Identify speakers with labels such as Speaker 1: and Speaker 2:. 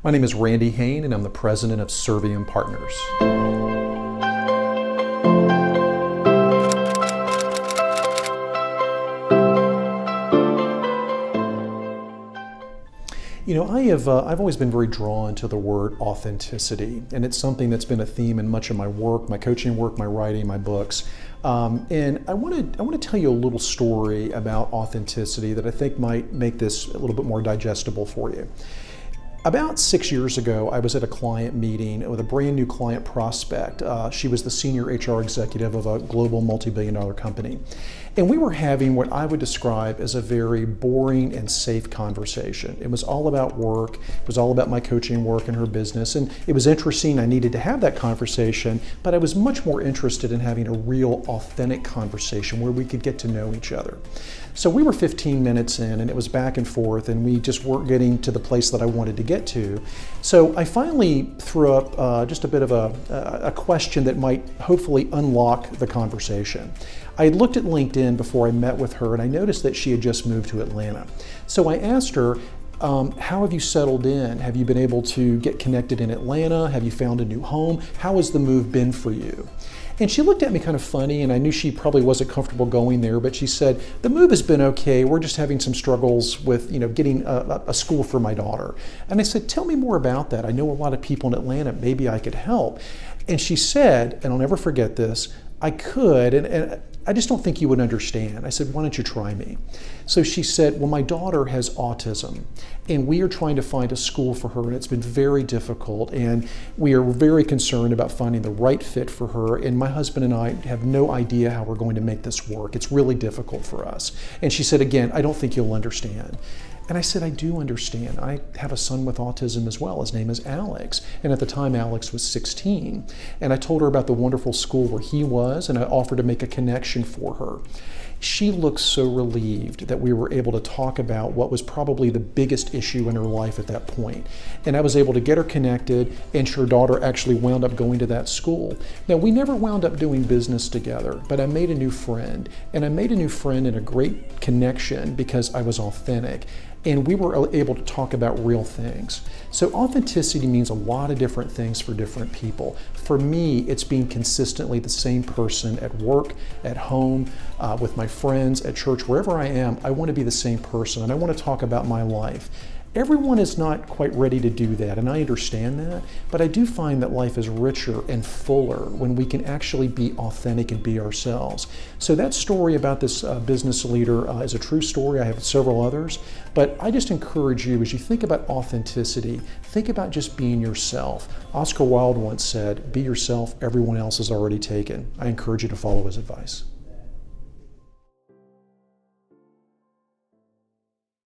Speaker 1: My name is Randy Hain, and I'm the president of Serviam Partners. You know, I've always been very drawn to the word authenticity, and it's something that's been a theme in much of my work, my coaching work, my writing, my books. And I want to tell you a little story about authenticity that I think might make this a little bit more digestible for you. About 6 years ago, I was at a client meeting with a brand new client prospect. She was the senior HR executive of a global multi-billion-dollar company. And we were having what I would describe as a very boring and safe conversation. It was all about work. It was all about my coaching work and her business. And it was interesting. I needed to have that conversation, but I was much more interested in having a real, authentic conversation where we could get to know each other. So we were 15 minutes in, and it was back and forth, and we just weren't getting to the place that I wanted to get to. So I finally threw up just a bit of a question that might hopefully unlock the conversation. I had looked at LinkedIn before I met with her, and I noticed that she had just moved to Atlanta. So I asked her, how have you settled in? Have you been able to get connected in Atlanta? Have you found a new home? How has the move been for you? And she looked at me kind of funny, and I knew she probably wasn't comfortable going there, but she said, the move has been okay. We're just having some struggles with, getting a school for my daughter. And I said, tell me more about that. I know a lot of people in Atlanta. Maybe I could help. And she said, and I'll never forget this, I could, and I just don't think you would understand. I said, why don't you try me? So she said, well, my daughter has autism, and we are trying to find a school for her, and it's been very difficult, and we are very concerned about finding the right fit for her, and my husband and I have no idea how we're going to make this work. It's really difficult for us. And she said, again, I don't think you'll understand. And I said, I do understand. I have a son with autism as well. His name is Alex. And at the time, Alex was 16. And I told her about the wonderful school where he was, and I offered to make a connection for her. She looked so relieved that we were able to talk about what was probably the biggest issue in her life at that point. And I was able to get her connected, and her daughter actually wound up going to that school. Now, we never wound up doing business together, but I made a new friend. And I made a new friend and a great connection because I was authentic. And we were able to talk about real things. So authenticity means a lot of different things for different people. For me, it's being consistently the same person at work, at home, with my friends, at church, wherever I am. I want to be the same person, and I want to talk about my life. Everyone is not quite ready to do that, and I understand that, but I do find that life is richer and fuller when we can actually be authentic and be ourselves. So that story about this business leader is a true story. I have several others, but I just encourage you, as you think about authenticity, think about just being yourself. Oscar Wilde once said, be yourself, everyone else is already taken. I encourage you to follow his advice.